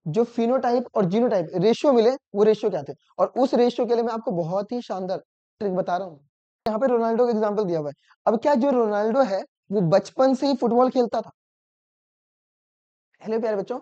जो फिनोटाइप और genotype ratio मिले, वो रेशियो क्या थे, और उस रेशियो के लिए मैं आपको बहुत ही शानदार ट्रिक बता रहा हूँ। यहाँ पे रोनाल्डो का एग्जांपल दिया हुआ है। अब क्या जो रोनाल्डो है वो बचपन से ही फुटबॉल खेलता था? हेलो प्यारे बच्चों,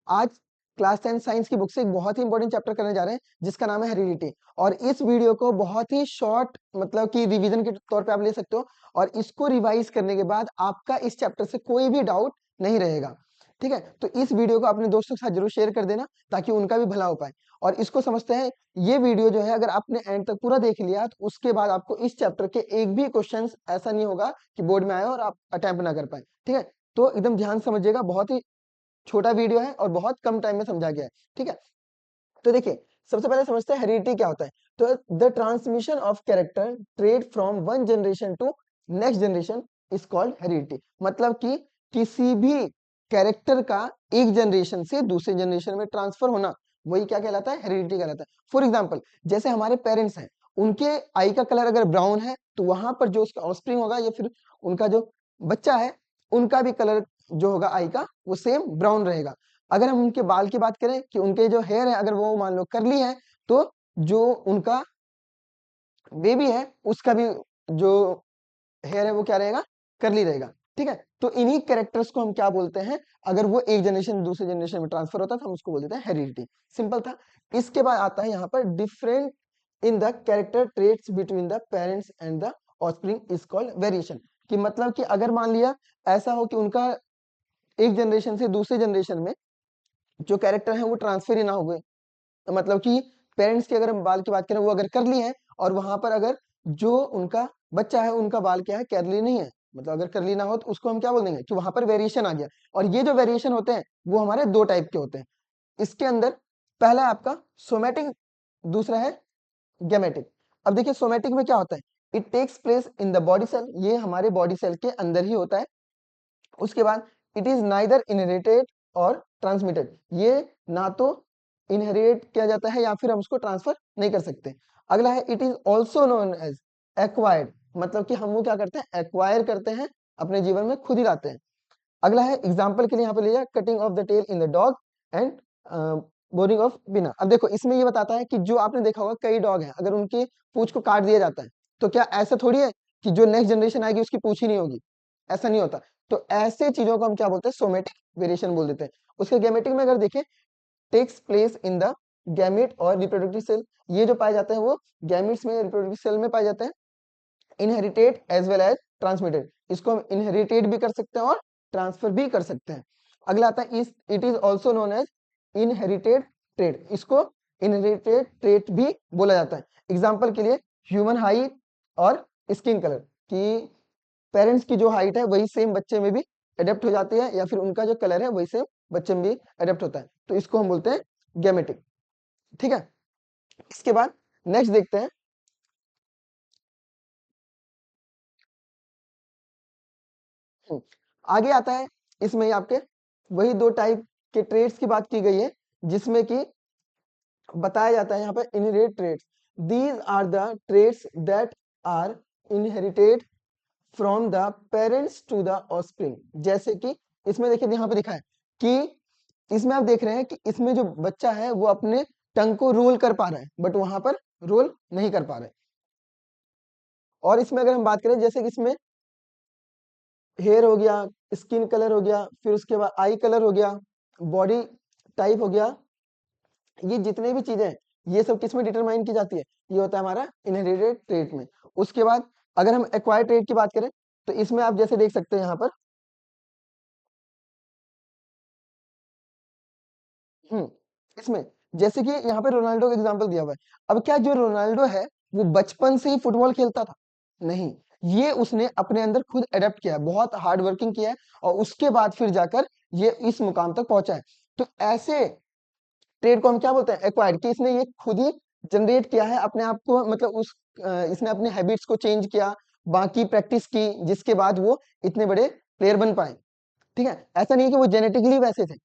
आज क्लास 10 साइंस की बुक से एक बहुत ही इंपॉर्टेंट चैप्टर करने जा रहे हैं जिसका नाम है हेरिडिटी। और इस वीडियो को बहुत ही शॉर्ट मतलब कि रिवीजन के तौर पे आप ले सकते हो, और इसको रिवाइज करने के बाद आपका इस चैप्टर से कोई भी डाउट नहीं रहेगा। ठीक है, तो इस वीडियो को अपने दोस्तों के साथ जरूर शेयर कर देना ताकि उनका भी भला हो पाए। और इसको समझते हैं, ये वीडियो जो है अगर आपने एंड तक पूरा देख लिया तो उसके बाद आपको इस चैप्टर के एक भी क्वेश्चन ऐसा नहीं होगा कि बोर्ड में आए और आप अटेम्प्ट ना कर पाए। ठीक है, तो एकदम ध्यान से समझिएगा, बहुत ही छोटा वीडियो है और बहुत कम टाइम में समझा गया है। ठीक है, तो देखिए सबसे पहले समझते हैं हेरिडिटी क्या होता है। तो the transmission of character trait from one generation to next generation is called heredity. मतलब कि किसी भी कैरेक्टर का एक जनरेशन से दूसरे जनरेशन में ट्रांसफर होना, वही क्या कहलाता है, हेरिडिटी कहलाता है। फॉर एग्जाम्पल, जैसे हमारे पेरेंट्स हैं, उनके आई का कलर अगर ब्राउन है तो वहां पर जो उसका ऑफस्प्रिंग होगा या फिर उनका जो बच्चा है, उनका भी कलर जो होगा आई का वो सेम ब्राउन रहेगा। अगर हम उनके बाल की बात करें कि उनके जो हेयर है अगर वो मान लो करली है, तो जो उनका बेबी है उसका भी जो हेयर है वो क्या रहेगा, करली रहेगा। ठीक है, तो इन्हीं कैरेक्टर्स को हम क्या बोलते हैं, अगर वो एक जनरेशन दूसरे जनरेशन में ट्रांसफर होता है तो हम उसको बोल देते हैं हेरिडिटी। सिंपल था। इसके बाद आता है यहाँ पर different in the character traits between the parents and the offspring is called variation. कि मतलब कि अगर मान लिया ऐसा हो कि उनका एक जनरेशन से दूसरे जनरेशन में जो कैरेक्टर है वो ट्रांसफर ही ना हुए, मतलब कि पेरेंट्स की अगर हम बाल की बात करें वो अगर करली है, और वहां पर अगर जो उनका बच्चा है उनका बाल क्या है, करली नहीं है, मतलब अगर करली ना हो तो उसको हम क्या बोल देंगे कि वहां पर वेरिएशन आ गया। और ये जो वेरिएशन होते हैं वो हमारे दो टाइप के होते हैं। इसके अंदर पहला है आपका सोमेटिक, दूसरा है गैमेटिक। अब देखिए सोमेटिक में क्या होता है, it takes place in the body cell, ये हमारे बॉडी सेल के अंदर ही होता है। उसके बाद इट इज नाइदर इनहेरिटेड और ट्रांसमिटेड, ये ना तो इनहेरिट किया जाता है या फिर हम उसको ट्रांसफर नहीं कर सकते। अगला है it is also known as acquired, मतलब कि हम वो क्या करते हैं, एक्वायर करते हैं, अपने जीवन में खुद ही लाते हैं। अगला है एग्जाम्पल के लिए यहाँ पे लिया cutting of the tail in the dog and boring of बिना। अब देखो इसमें ये बताता है कि जो आपने देखा होगा कई डॉग हैं, अगर उनके पूंछ को काट दिया जाता है तो क्या ऐसा थोड़ी है कि जो नेक्स्ट जनरेशन आएगी उसकी पूंछ ही नहीं होगी, ऐसा नहीं होता। तो ऐसे चीजों को हम क्या बोलते हैं, सोमेटिक वेरिएशन बोल देते हैं। उसके गैमेटिक में अगर देखें, takes place in the gamete और रिप्रोडक्टिव सेल, ये जो पाए जाते हैं वो गैमेट्स में रिप्रोडक्टिव सेल में पाए जाते हैं। Inherited as well as transmitted, इसको हम इनहेरिटेड भी कर सकते हैं और ट्रांसफर भी कर सकते हैं। अगला आता है it is also known as inherited trait, इसको इनहेरिटेड ट्रेट भी बोला जाता है। एग्जाम्पल के लिए ह्यूमन हाइट और स्किन कलर, कि पेरेंट्स की जो हाइट है वही सेम बच्चे में भी अडेप्ट हो जाती है, या फिर उनका जो कलर है वही सेम बच्चे में भी अडेप्ट होता है, तो इसको हम बोलते हैं गेमेटिक। ठीक है, इसके बाद नेक्स्ट देखते हैं। हम्म, आगे आता है, इसमें ही आपके वही दो टाइप के ट्रेड्स की बात की गई है, जिसमें कि बताया जाता है यहाँ पर inherited traits, these are the traits that are inherited from the parents to the offspring. जैसे कि इसमें देखिए यहाँ पे लिखा है कि इसमें आप देख रहे हैं कि इसमें जो बच्चा है वो अपने टंग को रोल कर पा रहा है, बट वहां पर रोल नहीं कर पा रहा है। और इसमें अगर हम बात करें, जैसे कि इसमें हेयर हो गया, स्किन कलर हो गया, फिर उसके बाद आई कलर हो गया, बॉडी टाइप हो गया, ये जितने भी चीजें हैं ये सब किस में डिटरमाइन की जाती है, ये होता है हमारा इनहेरिटेड ट्रेट में। उसके बाद अगर हम एक्वायर्ड ट्रेट की बात करें तो इसमें आप जैसे देख सकते हैं यहाँ पर, हम्म, इसमें जैसे कि यहाँ पे रोनाल्डो का एग्जांपल दिया हुआ है। अब क्या जो रोनाल्डो है वो बचपन से ही फुटबॉल खेलता था? नहीं, ये उसने अपने अंदर खुद एडेप्ट किया है, बहुत हार्ड वर्किंग किया है, और उसके बाद फिर जाकर ये इस मुकाम तक पहुंचा है। तो ऐसे ट्रेड को हम क्या बोलते हैं, एक्वायर्ड, कि इसने ये खुद ही जनरेट किया है अपने आप को, मतलब इसने अपने हैबिट्स को चेंज किया, बाकी प्रैक्टिस की, जिसके बाद वो इतने बड़े प्लेयर बन पाए। ठीक है, ऐसा नहीं है कि वो जेनेटिकली वैसे थे।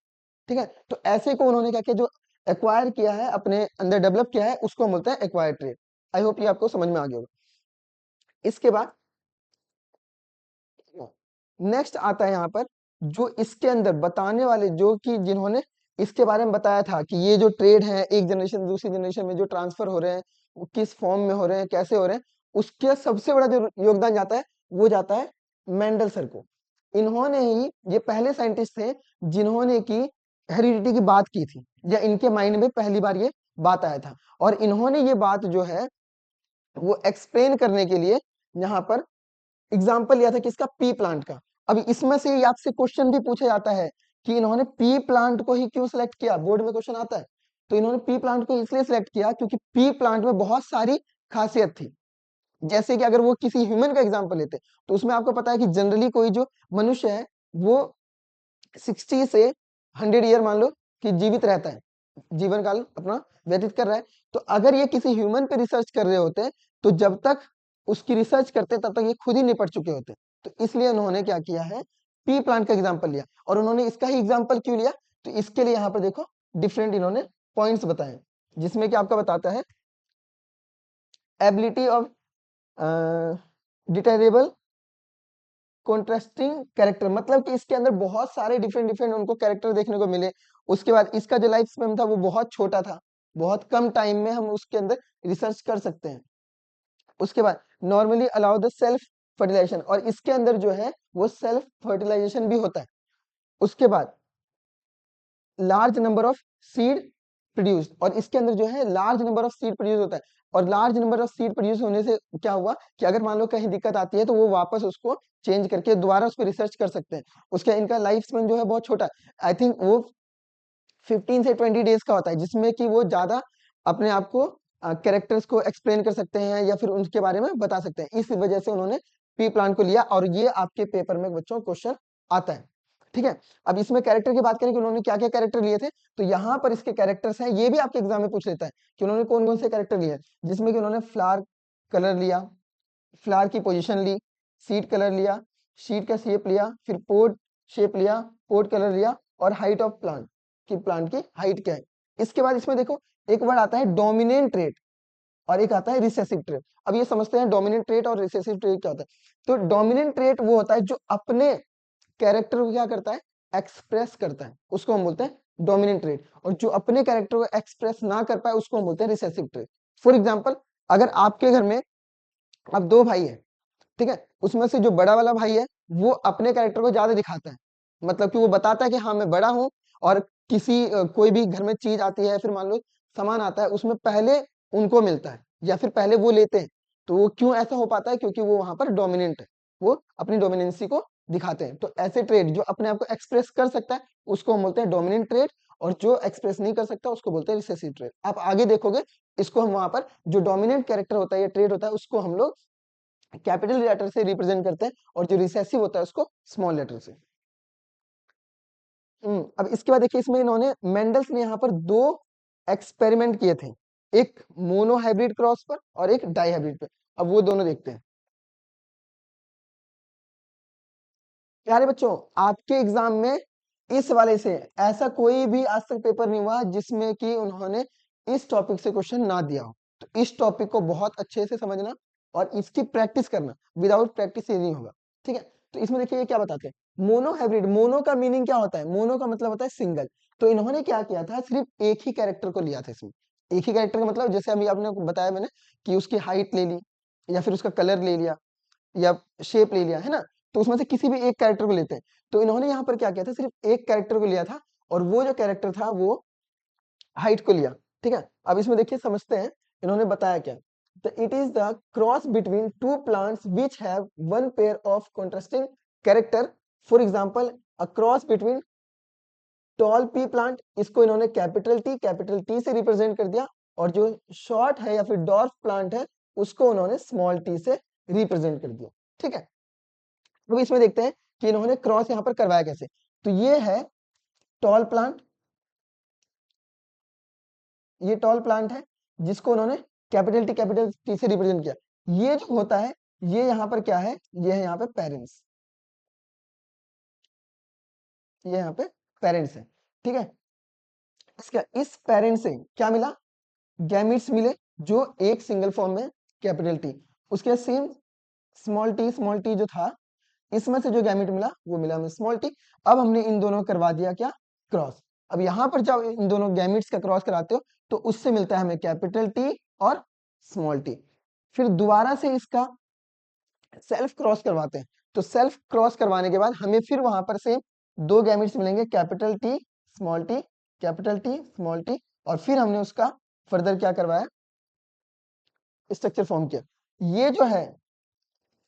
ठीक है, तो ऐसे को उन्होंने क्या किया, जो एक्वायर किया है, अपने अंदर डेवलप किया है, उसको हम बोलते हैं एक्वायर ट्रेड। आई होप ये आपको समझ में आ गया होगा। इसके बाद नेक्स्ट आता है यहाँ पर जो इसके अंदर बताने वाले, जो कि जिन्होंने इसके बारे में बताया था कि ये जो ट्रेड है एक जनरेशन से दूसरी जनरेशन में जो ट्रांसफर हो रहे हैं वो किस फॉर्म में हो रहे हैं, कैसे हो रहे हैं, उसके सबसे बड़ा जो योगदान जाता है वो जाता है मेंडल सर को। इन्होंने ही ये पहले साइंटिस्ट थे जिन्होंने की हेरिडिटी की बात की थी, या इनके माइंड में पहली बार ये बात आया था। और इन्होंने ये बात जो है वो एक्सप्लेन करने के लिए यहाँ पर एग्जाम्पल लिया था किसका, पी प्लांट का। अब इसमें से ही आपसे क्वेश्चन भी पूछा जाता है कि इन्होंने पी प्लांट को ही क्यों सिलेक्ट किया, बोर्ड में क्वेश्चन आता है। तो इन्होंने पी प्लांट को इसलिए सिलेक्ट किया क्योंकि पी प्लांट में बहुत सारी खासियत थी। जैसे कि अगर वो किसी ह्यूमन का एग्जाम्पल लेते तो उसमें आपको पता है कि जनरली कोई जो मनुष्य है वो 60 से 100 ईयर मान लो कि जीवित रहता है, जीवन काल अपना व्यतीत कर रहा है। तो अगर ये किसी ह्यूमन पे रिसर्च कर रहे होते तो जब तक उसकी रिसर्च करते तब तक ये खुद ही निपट चुके होते। तो इसलिए उन्होंने क्या किया है, पी प्लांट का एग्जाम्पल लिया। और उन्होंने इसका ही एग्जाम्पल क्यों लिया, तो इसके लिए यहाँ पर देखो डिफरेंट इन्होंने पॉइंट्स बताए, जिसमें कि आपका बताता है एबिलिटी ऑफ डिटेरेबल कॉन्ट्रास्टिंग कैरेक्टर, मतलब कि इसके अंदर बहुत सारे डिफरेंट डिफरेंट उनको कैरेक्टर देखने को मिले। उसके बाद इसका जो लाइफ स्पैन था वो बहुत छोटा था, बहुत कम टाइम में हम उसके अंदर रिसर्च कर सकते हैं। उसके बाद normally allow the self fertilisation, और इसके अंदर जो है वो सेल्फ फर्टिलाइजेशन भी होता है। उसके बाद large number of seed produce, और इसके अंदर जो है large number of seed produce होता है। और large number of seed produce होने से क्या हुआ कि अगर मान लो कहीं दिक्कत आती है तो वो वापस उसको चेंज करके दोबारा उस पर रिसर्च कर सकते हैं। उसका इनका लाइफ स्पेन जो है बहुत छोटा, आई थिंक वो 15 से 20 डेज का होता है, जिसमें कि वो ज्यादा अपने आप को कैरेक्टर्स को एक्सप्लेन कर सकते हैं या फिर उनके बारे में बता सकते हैं। इस वजह से उन्होंने पी प्लांट को लिया, और ये आपके पेपर में बच्चों क्वेश्चन आता है। ठीक है, अब इसमें कैरेक्टर की बात करें कि उन्होंने क्या क्या कैरेक्टर लिए थे, तो यहाँ पर इसके कैरेक्टर्स हैं, ये भी आपके एग्जाम में पूछ लेता है कि उन्होंने कौन कौन से कैरेक्टर लिए, जिसमें कि उन्होंने फ्लावर कलर लिया, फ्लावर की पोजीशन ली, सीड कलर लिया, सीड का शेप लिया, फिर पोड शेप लिया, पोड कलर लिया, और हाइट ऑफ प्लांट कि प्लांट की हाइट क्या है। इसके बाद इसमें देखो एक वर्ड आता है डोमिनेंट ट्रेट और एक आता है रिसेसिव ट्रेट। अब ये समझते हैं डोमिनेंट ट्रेट और रिसेसिव ट्रेट क्या होता है। तो डोमिनेंट ट्रेट वो होता है जो अपने कैरेक्टर को क्या करता है, एक्सप्रेस करता है, उसको हम बोलते हैं डोमिनेंट ट्रेट। और जो अपने कैरेक्टर को एक्सप्रेस ना कर पाए उसको हम बोलते हैं रिसेसिव ट्रेट। फॉर एग्जाम्पल, अगर आपके घर में अब दो भाई है, ठीक है, उसमें से जो बड़ा वाला भाई है वो अपने कैरेक्टर को ज्यादा दिखाता है, मतलब कि वो बताता है कि हाँ मैं बड़ा हूं। और किसी कोई भी घर में चीज आती है, फिर मान लो सामान आता है, उसमें पहले उनको मिलता है या फिर पहले वो लेते हैं। तो वो क्यों ऐसा हो पाता है, क्योंकि वो वहां पर डोमिनेंट है, वो अपनी डोमिनेंसी को दिखाते हैं। तो ऐसे ट्रेड जो अपने आप को एक्सप्रेस कर सकता है उसको हम बोलते हैं डोमिनेंट ट्रेड, और जो एक्सप्रेस नहीं कर सकता उसको बोलते हैं रिसेसिव ट्रेड। आप आगे देखोगे इसको हम वहां पर जो डोमिनेंट कैरेक्टर होता है या ट्रेड होता है उसको हम लोग कैपिटल लेटर से रिप्रेजेंट करते हैं, और जो रिसेसिव होता है उसको स्मॉल लेटर से। अब इसके बाद देखिए इसमें इन्होंने मेंडल्स ने यहाँ पर दो एक्सपेरिमेंट किए थे, एक मोनो हाइब्रिड क्रॉस पर और एक डाई हाइब्रिड पे। अब वो दोनों देखते हैं। प्यारे बच्चों, आपके एग्जाम में इस वाले से ऐसा कोई भी आज तक पेपर नहीं हुआ जिसमें कि उन्होंने इस टॉपिक से क्वेश्चन ना दिया हो। तो इस टॉपिक को बहुत अच्छे से समझना और इसकी प्रैक्टिस करना, विदाउट प्रैक्टिस ये नहीं होगा। ठीक है, तो इसमें देखिए ये क्या बताते हैं, मोनो हाइब्रिड। मोनो का मीनिंग क्या होता है, मोनो का मतलब होता है सिंगल। तो इन्होंने क्या किया था, सिर्फ एक ही कैरेक्टर को लिया था इसमें। एक ही कैरेक्टर का मतलब जैसे अभी आपने बताया मैंने कि उसकी हाइट ले ली या फिर उसका कलर ले लिया या शेप ले लिया, है ना। तो उसमें से किसी भी एक कैरेक्टर को लेते हैं। तो इन्होंने यहाँ पर क्या किया था, सिर्फ एक कैरेक्टर को लिया था, और वो जो कैरेक्टर था वो हाइट को लिया। ठीक है, अब इसमें देखिए समझते हैं इन्होंने बताया क्या। तो it is the cross between two plants which have one pair of contrasting character. For example, a cross between toll P plant, इसको इन्होंने कैपिटल टी से रिप्रेजेंट कर दिया, और जो शॉर्ट है या फिर डॉर्फ प्लांट है उसको उन्होंने स्मॉल टी से रिप्रेजेंट कर दिया। ठीक है, तो इसमें देखते हैं कि इन्होंने क्रॉस यहां पर करवाया कैसे। तो ये है टॉल प्लांट, ये टॉल प्लांट है जिसको उन्होंने कैपिटल टी से रिप्रेजेंट किया। ये जो होता है ये यहाँ पर क्या है, ये है यहाँ पे पेरेंट्स, ये यहाँ पे पेरेंट्स है। ठीक है, इसका इस पेरेंट से क्या मिला, गैमिट्स मिले जो एक सिंगल फॉर्म में कैपिटल टी। उसके सेम स्मॉल टी जो था, इसमें से जो गैमेट मिला वो मिला हमें स्मॉल टी। अब हमने इन दोनों करवा दिया क्या, क्रॉस। अब यहाँ पर जब इन दोनों गैमेट्स का क्रॉस कराते हो तो उससे मिलता है हमें कैपिटल टी और स्मॉल टी। फिर दोबारा से इसका सेल्फ क्रॉस करवाते हैं, तो सेल्फ क्रॉस करवाने के बाद हमें फिर वहां पर से दो गैमेट्स मिलेंगे, capital T small T, capital T small T, और फिर हमने उसका फर्दर क्या करवाया, स्ट्रक्चर फॉर्म किया। ये जो है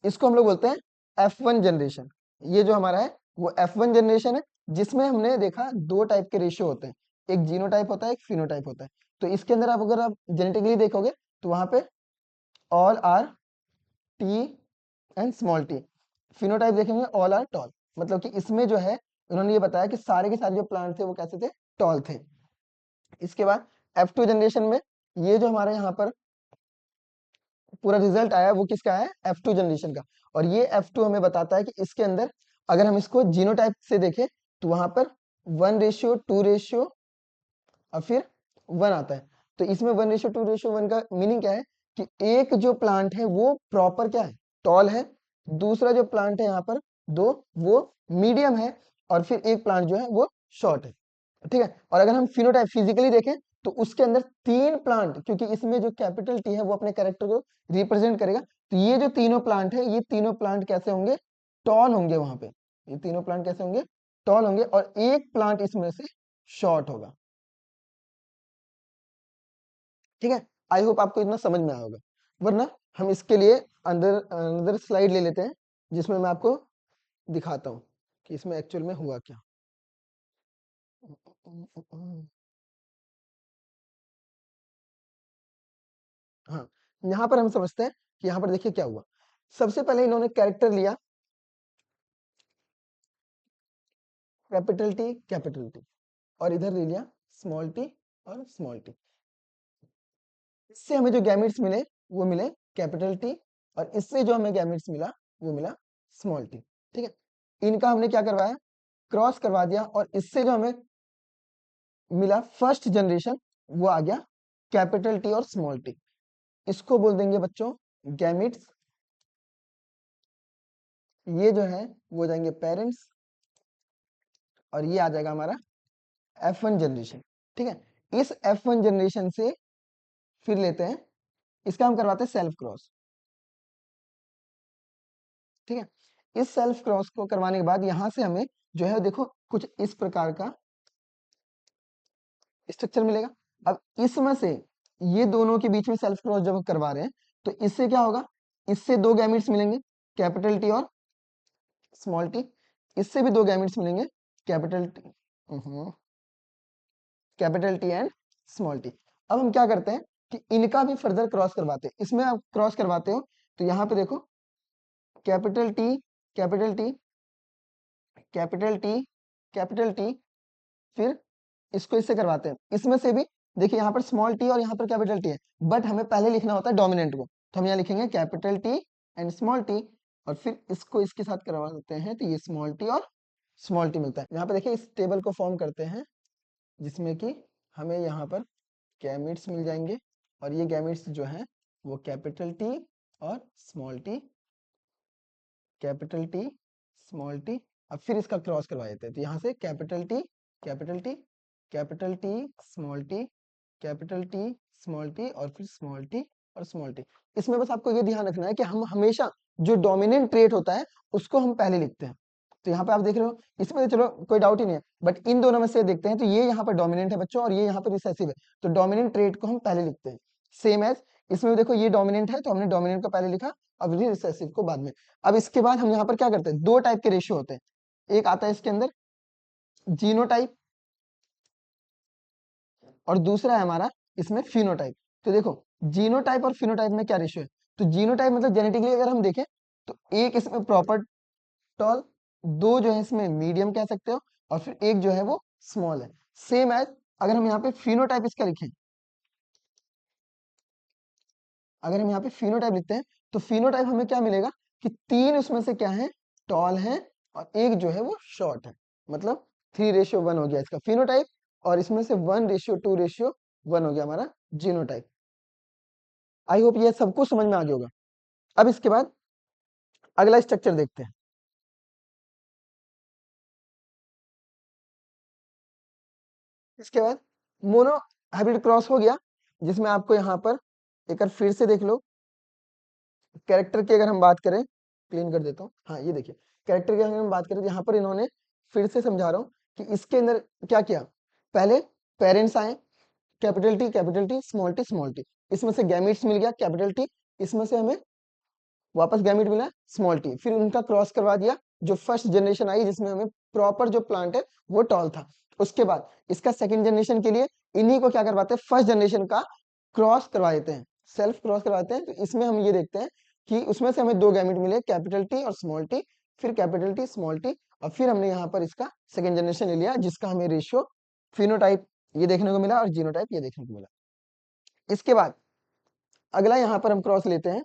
इसको हम लोग बोलते हैं F1 जनरेशन। ये जो हमारा है वो F1 जनरेशन है, जिसमें हमने देखा दो टाइप के रेशियो होते हैं, एक जीनोटाइप होता है, एक फिनोटाइप होता है। तो इसके अंदर आप अगर आप जेनेटिकली देखोगे तो वहां पे all R T and small T. Phenotype देखेंगे ऑल आर टॉल, मतलब कि इसमें जो है उन्होंने ये बताया कि सारे के सारे जो प्लांट थे वो कैसे थे, टॉल थे। इसके बाद F2 जनरेशन में ये जो हमारे यहाँ पर पूरा रिजल्ट आया वो किसका है, F2 जनरेशन का। और ये F2 हमें बताता है कि इसके अंदर अगर हम इसको जीनोटाइप से देखें तो वहां पर 1:2 और फिर 1 आता है। तो इसमें 1:2 का मीनिंग क्या है कि एक जो प्लांट है वो प्रॉपर क्या है, टॉल है, दूसरा जो प्लांट है यहाँ पर दो वो मीडियम है, और फिर एक प्लांट जो है वो शॉर्ट है। ठीक है। और अगर हम फिनोटाइप फिजिकली देखें तो उसके अंदर तीन प्लांट, क्योंकि इसमें जो कैपिटल टी है वो अपने कैरेक्टर को रिप्रेजेंट करेगा, तो ये जो तीनों प्लांट है ये तीनों प्लांट कैसे होंगे, टॉल होंगे। वहां पे ये तीनों प्लांट कैसे होंगे, टॉल होंगे, और एक प्लांट इसमें से शॉर्ट होगा। ठीक है। आई होप आपको इतना समझ में आया होगा, वरना हम इसके लिए अंदर अंदर स्लाइड ले लेते हैं जिसमें मैं आपको दिखाता हूँ कि इसमें एक्चुअल में हुआ क्या। हाँ, यहाँ पर हम समझते हैं कि यहाँ पर देखिए क्या हुआ। सबसे पहले इन्होंने कैरेक्टर लिया कैपिटल टी, और इधर ले लिया स्मॉल टी और स्मॉल टी। इससे हमें जो गैमेट्स मिले वो मिले कैपिटल टी, और इससे जो हमें गैमेट्स मिला वो मिला स्मॉल टी। ठीक है। इनका हमने क्या करवाया, क्रॉस करवा दिया, और इससे जो हमें मिला फर्स्ट जनरेशन वो आ गया कैपिटल टी और स्मॉल टी। इसको बोल देंगे बच्चों गैमेट्स। ये जो है वो हो जाएंगे पेरेंट्स, और ये आ जाएगा हमारा F1 जनरेशन। ठीक है। इस F1 जनरेशन से फिर लेते हैं, इसका हम करवाते हैं सेल्फ क्रॉस। ठीक है। इस सेल्फ क्रॉस को करवाने के बाद यहां से हमें जो है देखो कुछ इस प्रकार का स्ट्रक्चर मिलेगा। अब इसमें से ये दोनों के बीच में सेल्फ क्रॉस जब हम करवा रहे हैं तो इससे क्या होगा, इससे दो गैमेट्स मिलेंगे कैपिटल टी और स्मॉल टी, इससे भी दो गैमेट्स मिलेंगे capital T, capital T and small T. अब हम क्या करते हैं कि इनका भी फर्दर क्रॉस करवाते हैं। इसमें आप क्रॉस करवाते हो तो यहाँ पे देखो capital T capital T capital T capital T, फिर इसको इससे करवाते हैं। इसमें से भी देखिए यहाँ पर स्मॉल टी और यहाँ पर कैपिटल टी है, बट हमें पहले लिखना होता है डोमिनेंट को, तो हम यहाँ लिखेंगे capital T and small T, और फिर इसको इसके साथ करवा देते हैं तो ये स्मॉल टी और स्मॉल टी मिलता है। यहाँ पे देखिए इस टेबल को फॉर्म करते हैं जिसमें कि हमें यहाँ पर गैमेट्स मिल जाएंगे, और ये गैमेट्स जो हैं वो कैपिटल टी और small T, capital T small T. अब फिर इसका क्रॉस करवा देते हैं, तो यहाँ से capital T capital T capital T small T capital T small T, और फिर स्मॉल टी और स्मॉल टी। इसमें बस आपको ये ध्यान रखना है कि हम हमेशा जो डोमिनेंट ट्रेट होता है उसको हम पहले लिखते हैं। तो यहाँ पे आप देख रहे हो, इसमें तो चलो कोई डाउट ही नहीं है, बट इन दोनों में से देखते हैं तो ये यहाँ पर डोमिनेंट है बच्चों, और ये यहाँ पर रिसेसिव है, तो डोमिनेंट ट्रेट को हम पहले लिखते हैं। सेम एज इसमें देखो ये डोमिनेंट है तो हमने डोमिनेंट को पहले लिखा, अब रिसेसिव को बाद में। अब इसके बाद हम यहाँ पर क्या करते हैं, दो टाइप के रेशियो होते हैं, एक आता है इसके अंदर जीनोटाइप, और दूसरा है हमारा इसमें फिनोटाइप। तो देखो जीनोटाइप और फिनोटाइप में क्या रेशियो है, तो जीनोटाइप मतलब जेनेटिकली अगर हम देखें तो एक इसमें प्रॉपर टॉल, दो जो है इसमें मीडियम कह सकते हो, और फिर एक जो है वो स्मॉल है। सेम एज अगर हम यहाँ पे फिनोटाइप इसका लिखें, अगर हम यहाँ पे फिनोटाइप लिखते हैं तो फिनोटाइप हमें क्या मिलेगा कि तीन उसमें से क्या है, टॉल है, और एक जो है वो शॉर्ट है, मतलब 3:1 हो गया इसका फिनोटाइप, और इसमें से 1:2:1 हो गया हमारा जीनोटाइप। आई होप ये सबको समझ में आ गया होगा। अब इसके बाद अगला स्ट्रक्चर देखते हैं। इसके बाद मोनो हाइब्रिड क्रॉस हो गया, जिसमें आपको यहाँ पर एक बार फिर से देख लो, कैरेक्टर की अगर हम बात करें, क्लीन कर देता हूँ, हाँ ये देखिए कैरेक्टर की अगर हम बात करें तो यहाँ पर इन्होंने फिर से समझा रहा हूँ कि इसके अंदर क्या किया, पहले पेरेंट्स आए, कैपिटल टी स्मॉल टी, इसमें से गैमेट्स मिल गया कैपिटल टी, इसमें से हमें वापस गैमेट मिला स्मॉल टी, फिर उनका क्रॉस करवा दिया, जो फर्स्ट जनरेशन आई जिसमें हमें प्रॉपर जो प्लांट है वो टॉल था। उसके बाद इसका सेकंड जनरेशन के लिए इन्हीं को क्या करवाते हैं, फर्स्ट जनरेशन का क्रॉस करवा देते हैं, सेल्फ क्रॉस करवाते हैं। तो इसमें हम ये देखते हैं कि उसमें से हमें दो गैमेट मिले, कैपिटल टी और स्मॉल टी, फिर कैपिटल टी स्मॉल टी, और फिर हमने यहाँ पर इसका सेकंड जनरेशन ले लिया, जिसका हमें रेशियो फिनोटाइप ये देखने को मिला और जीनोटाइप ये देखने को मिला। इसके बाद अगला यहाँ पर हम क्रॉस लेते हैं,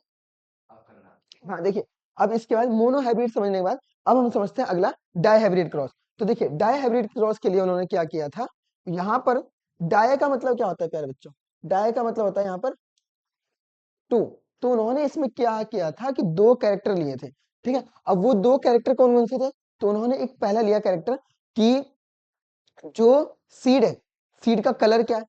हाँ देखिए, अब इसके बाद मोनो हाइब्रिड समझने के बाद अब हम समझते हैं अगला डाई हाइब्रिड क्रॉस। तो देखिए डाई हाइब्रिड क्रॉस के लिए उन्होंने क्या किया था, यहाँ पर डाई का मतलब क्या होता है प्यारे बच्चों, डाई का मतलब होता है यहाँ पर टू। तो उन्होंने इसमें क्या किया था कि दो कैरेक्टर लिए थे, ठीक है। अब वो दो कैरेक्टर कौन कौन से थे, तो उन्होंने एक पहला लिया कैरेक्टर कि जो सीड है, सीड का कलर क्या है,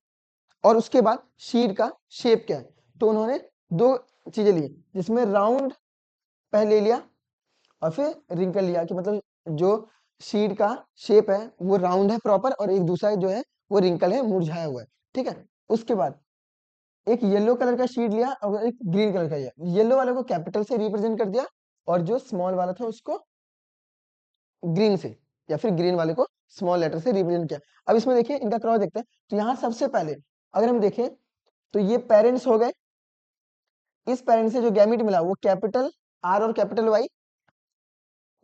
और उसके बाद सीड का शेप क्या है। तो उन्होंने दो चीजें ली, जिसमें राउंड पहले लिया और फिर रिंकल लिया, कि मतलब जो शीट का शेप है वो राउंड है प्रॉपर, और एक दूसरा जो है वो रिंकल है, मुरझाया हुआ है, ठीक है। उसके बाद एक येलो कलर का शीट लिया और एक ग्रीन कलर का लिया, येलो वाले को कैपिटल से रिप्रेजेंट कर दिया और जो स्मॉल वाला था उसको ग्रीन से, या फिर ग्रीन वाले को स्मॉल लेटर से रिप्रेजेंट किया। अब इसमें देखिए इनका क्रॉस देखते हैं, तो यहाँ सबसे पहले अगर हम देखें तो ये पेरेंट्स हो गए, इस पेरेंट से जो गैमेट मिला वो कैपिटल आर और कैपिटल वाई,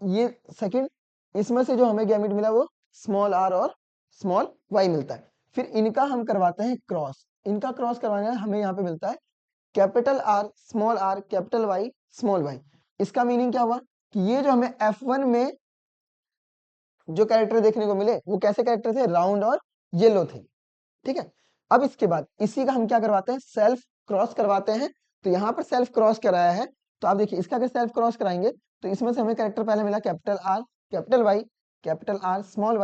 ये सेकंड, इसमें से जो हमें गैमेट मिला वो स्मॉल आर और स्मॉल वाई मिलता है। फिर इनका हम करवाते हैं क्रॉस, इनका क्रॉस करवाने हमें यहाँ पे मिलता है capital R capital Y small Y. इसका मीनिंग क्या हुआ कि ये जो हमें F1 में जो कैरेक्टर देखने को मिले वो कैसे कैरेक्टर थे, राउंड और येलो थे, ठीक है। अब इसके बाद इसी का हम क्या करवाते हैं, सेल्फ क्रॉस करवाते हैं। तो यहाँ पर सेल्फ क्रॉस कराया है, तो आप देखिए इसका अगर सेल्फ क्रॉस कराएंगे तो इसमें से हमें कैरेक्टर पहले मिला capital Y capital R small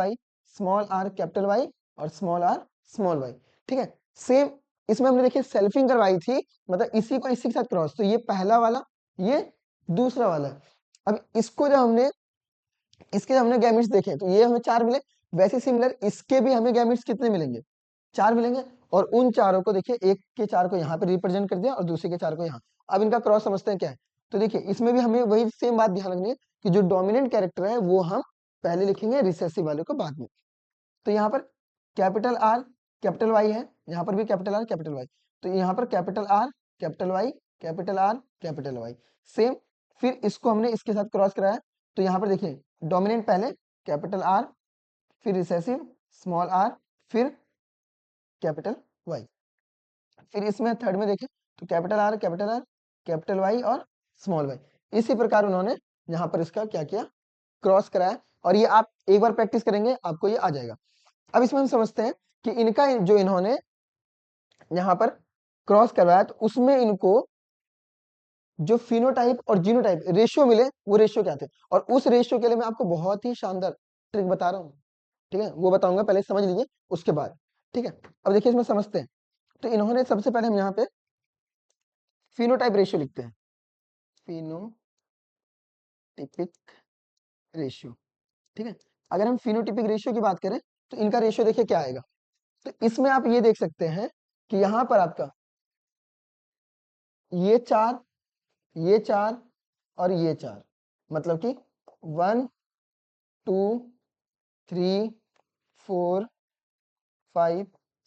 R capital Y और स्मॉल आर स्मॉल वाई, ठीक है। सेम इसमें हमने देखिए सेल्फिंग करवाई थी, मतलब इसी को इसी के साथ क्रॉस, तो ये पहला वाला, ये दूसरा वाला। अब इसको जब हमने इसके हमने गैमेट्स देखे तो ये हमें 4 मिले, वैसे सिमिलर इसके भी हमें गैमेट्स कितने मिलेंगे, 4 मिलेंगे। और उन चारों को देखिए, एक के 4 को यहाँ पे रिप्रेजेंट कर दिया और दूसरे के 4 को यहाँ। अब इनका क्रॉस समझते हैं क्या है, तो देखिए इसमें भी हमें वही सेम बात ध्यान रखनी है कि जो डोमिनेंट कैरेक्टर है वो हम पहले लिखेंगे, रिसेसिव वाले को बाद में। तो यहाँ पर कैपिटल आर कैपिटल वाई है, यहाँ पर भी कैपिटल आर कैपिटल वाई, तो यहाँ पर capital R capital Y capital R capital Y same. फिर इसको हमने इसके साथ क्रॉस कराया, तो यहाँ पर देखिए डोमिनेंट पहले कैपिटल आर, फिर रिसेसिव स्मॉल आर, फिर कैपिटल वाई, फिर इसमें थर्ड में देखें तो कैपिटल आर कैपिटल वाई और स्मॉल वाई। इसी प्रकार उन्होंने यहाँ पर इसका क्या किया, क्रॉस कराया, और ये आप एक बार प्रैक्टिस करेंगे आपको ये आ जाएगा। अब इसमें हम समझते हैं कि इनका जो इन्होंने यहाँ पर क्रॉस करवाया तो उसमें इनको जो फिनोटाइप और जीनोटाइप रेशियो मिले वो रेशियो क्या थे, और उस रेशियो के लिए मैं आपको बहुत ही शानदार ट्रिक बता रहा हूँ, ठीक है, वो बताऊंगा, पहले समझ लीजिए उसके बाद, ठीक है। अब देखिए इसमें समझते हैं, तो इन्होंने सबसे पहले हम यहाँ पे फिनोटाइप रेशियो लिखते हैं, फिनोटिपिक रेशियो, ठीक है। अगर हम फिनोटिपिक रेशियो की बात करें तो इनका रेशियो देखिए क्या आएगा, तो इसमें आप ये देख सकते हैं कि यहाँ पर आपका ये 4 ये 4 और ये 4, मतलब कि 1 2 3 4 5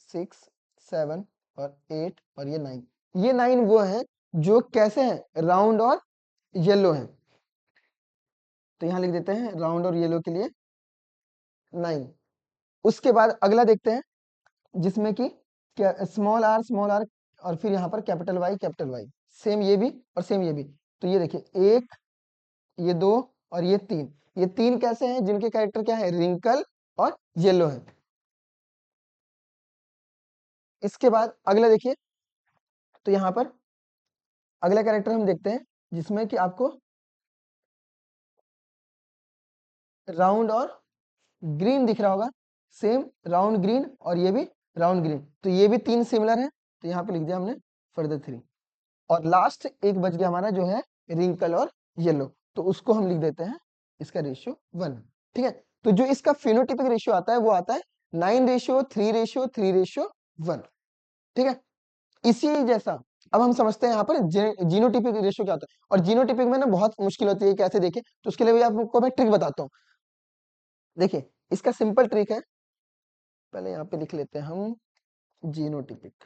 6 7 और 8 और ये 9, ये 9 वो हैं जो कैसे हैं, राउंड और येलो हैं। तो यहां लिख देते हैं राउंड और येलो के लिए 9। उसके बाद अगला देखते हैं जिसमें कि स्मॉल आर और फिर यहाँ पर कैपिटल वाई, सेम ये भी और सेम ये भी। तो ये देखिए एक, ये दो और ये तीन, ये तीन कैसे हैं, जिनके कैरेक्टर क्या है, रिंकल और येलो है। इसके बाद अगला देखिए, तो यहाँ पर अगला कैरेक्टर हम देखते हैं जिसमें कि आपको राउंड और ग्रीन दिख रहा होगा, सेम राउंड ग्रीन और ये भी राउंड ग्रीन, तो ये भी 3 सिमिलर है, तो यहाँ पे लिख दिया हमने फर्दर 3। और लास्ट एक बच गया हमारा जो है रिंकल और येलो, तो उसको हम लिख देते हैं इसका रेशियो 1। ठीक है, तो जो इसका फिनोटिपिक रेशियो आता है वो आता है 9:3:3:1। ठीक है, इसी जैसा अब हम समझते हैं यहाँ पर जीनोटिपिक रेशियो क्या होता है। और जीनोटिपिक में ना बहुत मुश्किल होती है, कैसे देखें, तो उसके लिए भी आपको मैं ट्रिक बताता हूँ। देखिए, इसका सिंपल ट्रिक है, पहले यहाँ पे लिख लेते हैं हम जीनोटिपिक।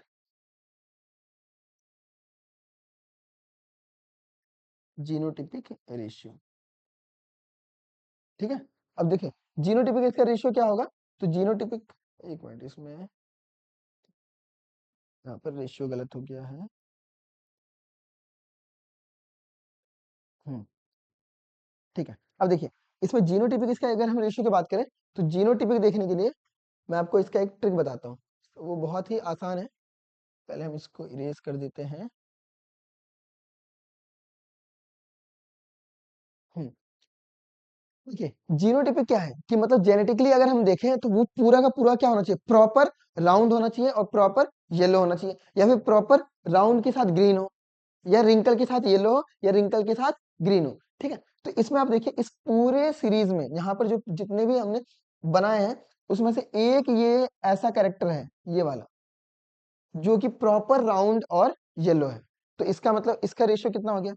जीनोटिपिक रेशियो, ठीक है। अब देखिए जीनोटिपिक इसका रेशियो क्या होगा, तो जीनोटिपिक, एक मिनट, इसमें यहाँ पर रेशियो गलत हो गया है। ठीक है, अब देखिए इसमें जीनोटिपिक इसका अगर हम रेशियो की बात करें, तो जीनोटिपिक देखने के लिए मैं आपको इसका एक ट्रिक बताता हूँ, वो बहुत ही आसान है। पहले हम इसको इरेज कर देते हैं। हम्म, देखिए जीनोटिपिक क्या है कि मतलब जेनेटिकली अगर हम देखें तो वो पूरा का पूरा क्या होना चाहिए, प्रॉपर राउंड होना चाहिए और प्रॉपर येलो होना चाहिए, या फिर प्रॉपर राउंड के साथ ग्रीन हो, या रिंकल के साथ येलो हो, या रिंकल के साथ ग्रीन हो। ठीक है, तो इसमें आप देखिए इस पूरे सीरीज में यहाँ पर जो जितने भी हमने बनाए हैं उसमें से एक ये ऐसा कैरेक्टर है, ये वाला, जो कि प्रॉपर राउंड और येलो है, तो इसका मतलब इसका रेशियो कितना हो गया,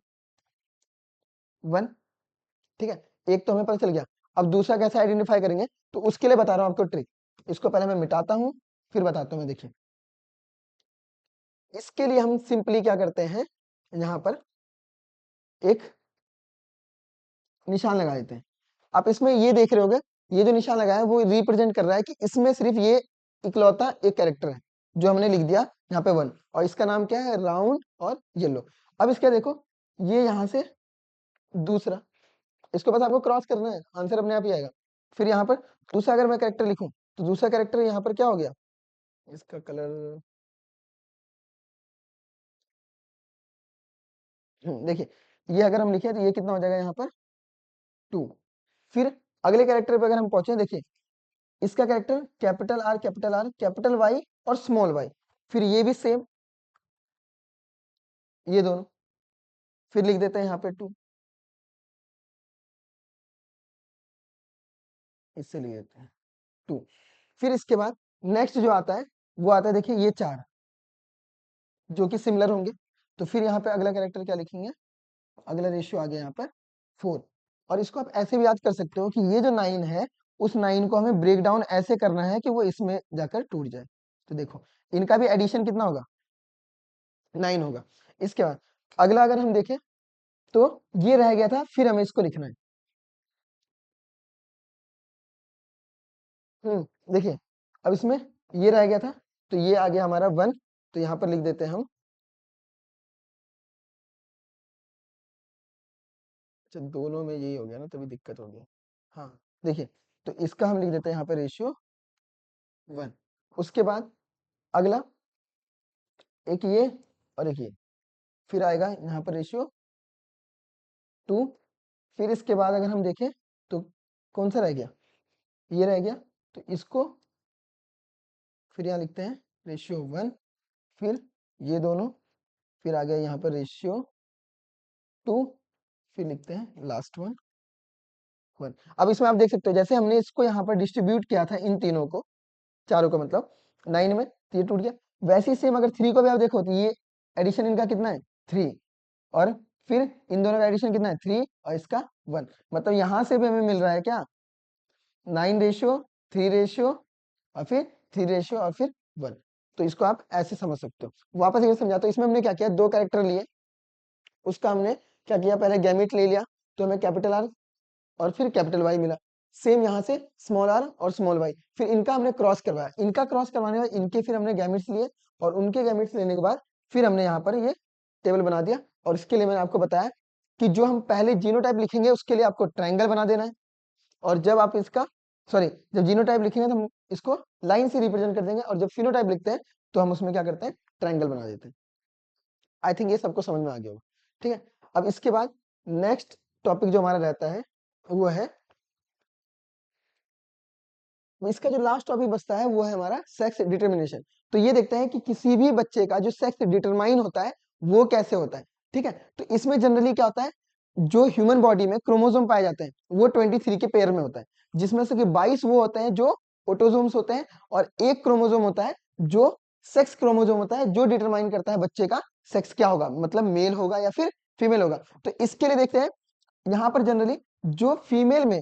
1। ठीक है, एक तो हमें पता चल गया। अब दूसरा कैसे आइडेंटिफाई करेंगे, तो उसके लिए बता रहा हूं आपको ट्रिक। इसको पहले मैं मिटाता हूं, फिर बताता हूं मैं। देखिए इसके लिए हम सिंपली क्या करते हैं, यहाँ पर एक निशान लगा देते हैं। आप इसमें ये देख रहे होगे, ये जो निशान लगाया है वो रिप्रेजेंट कर रहा है कि इसमें सिर्फ ये इकलौता एक कैरेक्टर है, जो हमने लिख दिया यहाँ पे 1, और इसका नाम क्या है, राउंड और येलो। अब इसका देखो, ये यहाँ से दूसरा, इसको बस आपको क्रॉस करना है, आंसर अपने आप ही आएगा। फिर यहाँ पर दूसरा अगर मैं कैरेक्टर लिखूं, तो दूसरा कैरेक्टर यहाँ पर क्या हो गया, इसका कलर, देखिए ये अगर हम लिखे तो ये कितना हो जाएगा यहाँ पर 2। फिर अगले कैरेक्टर पे अगर हम पहुंचे, देखिए इसका character capital R capital R capital Y और स्मॉल वाई, फिर ये भी सेम, ये दोनों, फिर लिख देते हैं यहाँ पे 2, इससे लिख देते हैं 2। फिर इसके बाद नेक्स्ट जो आता है वो आता है, देखिए ये 4 जो कि सिमिलर होंगे, तो फिर यहाँ पे अगला कैरेक्टर क्या लिखेंगे, अगला रेशियो आ गया यहाँ पर 4। और इसको आप ऐसे भी याद कर सकते हो कि ये जो 9 है, उस 9 को हमें ब्रेक डाउन ऐसे करना है कि वो इसमें जाकर टूट जाए। तो देखो इनका भी एडिशन कितना होगा, 9 होगा। इसके बाद अगला अगर हम देखें, तो ये रह गया था, फिर हमें इसको लिखना है। देखिए अब इसमें ये रह गया था, तो ये आ गया हमारा 1, तो यहाँ पर लिख देते हैं हम। अच्छा, दोनों में यही हो गया ना, तभी दिक्कत हो गई। हाँ, देखिए तो इसका हम लिख देते हैं यहाँ पे रेशियो 1। उसके बाद अगला एक ये और एक ये, फिर आएगा यहाँ पर रेशियो 2। फिर इसके बाद अगर हम देखें तो कौन सा रह गया, ये रह गया, तो इसको फिर यहाँ लिखते हैं रेशियो 1। फिर ये दोनों, फिर आ गया यहाँ पर रेशियो 2, फिर लिखते हैं लास्ट वन 1। अब इसमें आप देख सकते हो जैसे हमने इसको यहाँ पर डिस्ट्रीब्यूट किया था इन तीनों को, चारों को मतलब 9 में, तो ये टूट गया। वैसे ही सेम अगर 3 को भी आप देखो, तो ये एडिशन इनका कितना है, 3, और फिर इन दोनों का एडिशन कितना है, 3, और इसका 1, मतलब यहाँ से भी हमें मिल रहा है क्या, 9:3 और फिर 3 और फिर 1। तो इसको आप ऐसे समझ सकते हो। वापस एक बार समझाता हूँ, इसमें हमने क्या किया, दो कैरेक्टर लिए, उसका हमने क्या किया, पहले गैमेट ले लिया, तो हमें कैपिटल आर और फिर कैपिटल वाई मिला। सेम यहाँ से स्मॉल आर और स्मॉल वाई, फिर इनका हमने क्रॉस करवाया, इनका क्रॉस करवाने के बाद इनके फिर हमने गैमेट्स लिए, और उनके गैमेट्स लेने के बाद फिर हमने यहाँ पर ये टेबल बना दिया। और इसके लिए मैंने आपको बताया कि जो हम पहले जीनोटाइप लिखेंगे उसके लिए आपको ट्रायंगल बना देना है, और जब आप इसका, सॉरी, जब जीनोटाइप लिखेंगे तो हम इसको लाइन से रिप्रेजेंट कर देंगे, और जब फिनोटाइप लिखते हैं तो हम उसमें क्या करते हैं, ट्रायंगल बना देते हैं। आई थिंक ये सबको समझ में आ गया होगा। ठीक है, अब इसके बाद नेक्स्ट टॉपिक जो हमारा रहता है वो है इसका जो लास्ट टॉपिक बचता है वो है हमारा सेक्स डिटर्मिनेशन। तो ये देखते हैं कि किसी भी बच्चे का जो सेक्स डिटरमाइन होता है वो कैसे होता है। ठीक है, तो इसमें जनरली क्या होता है, जो ह्यूमन बॉडी में क्रोमोसोम पाए जाते हैं वो 23 के पेयर में होता है, जिसमें से कि 22 वो होते हैं जो ऑटोसोम्स होते हैं, और एक क्रोमोसोम होता है जो सेक्स क्रोमोसोम होता है, जो डिटरमाइन करता है बच्चे का सेक्स क्या होगा, मतलब मेल होगा या फिर फीमेल होगा। तो इसके लिए देखते हैं, यहाँ पर जनरली जो फीमेल में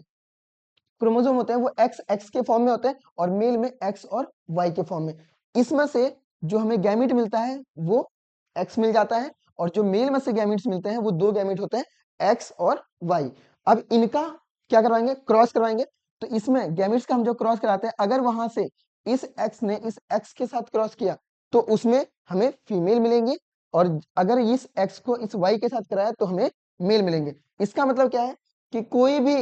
क्रोमोसोम होते हैं वो एक्स एक्स के फॉर्म में होते हैं, और मेल में एक्स और वाई के फॉर्म में। इसमें से जो हमें गैमीट मिलता है वो एक्स मिल जाता है, और जो मेल में से गैमीट्स मिलते हैं वो दो गैमीट होते हैं, एक्स और वाई। अब इनका क्या करवाएंगे, क्रॉस करवाएंगे। तो इसमें गैमीट्स का हम जो क्रॉस कराते हैं, अगर वहां से इस एक्स ने इस एक्स के साथ क्रॉस किया तो उसमें हमें फीमेल मिलेंगी, और अगर इस एक्स को इस वाई के साथ कराया तो हमें मेल मिलेंगे। इसका मतलब क्या है कि कोई भी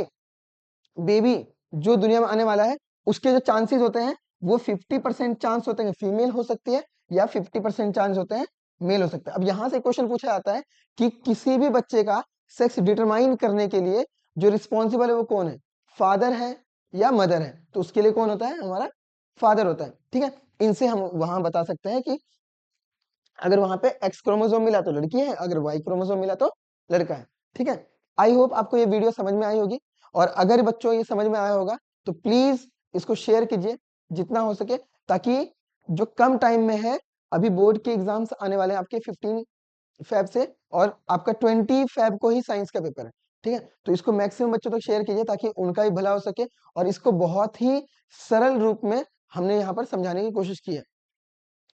बेबी जो दुनिया में आने वाला है उसके जो चांसेस होते हैं वो 50% चांस होते हैं फीमेल हो सकती है, या 50% चांस होते हैं मेल हो सकता है। अब यहां से क्वेश्चन पूछा जाता है कि किसी भी बच्चे का सेक्स डिटरमाइन करने के लिए जो रिस्पॉन्सिबल है वो कौन है, फादर है या मदर है। तो उसके लिए कौन होता है, हमारा फादर होता है। ठीक है, इनसे हम वहां बता सकते हैं कि अगर वहां पे एक्स क्रोमोसोम मिला तो लड़की है, अगर वाई क्रोमोसोम मिला तो लड़का है। ठीक है, आई होप आपको ये वीडियो समझ में आई होगी, और अगर बच्चों ये समझ में आया होगा तो प्लीज इसको शेयर कीजिए जितना हो सके, ताकि जो कम टाइम में है, अभी बोर्ड के एग्जाम्स आने वाले हैं आपके 15 फेब से, और आपका 20 फेब को ही साइंस का पेपर है। ठीक है, तो इसको मैक्सिमम बच्चों तक शेयर कीजिए ताकि उनका भी भला हो सके, और इसको बहुत ही सरल रूप में हमने यहाँ पर समझाने की कोशिश की है।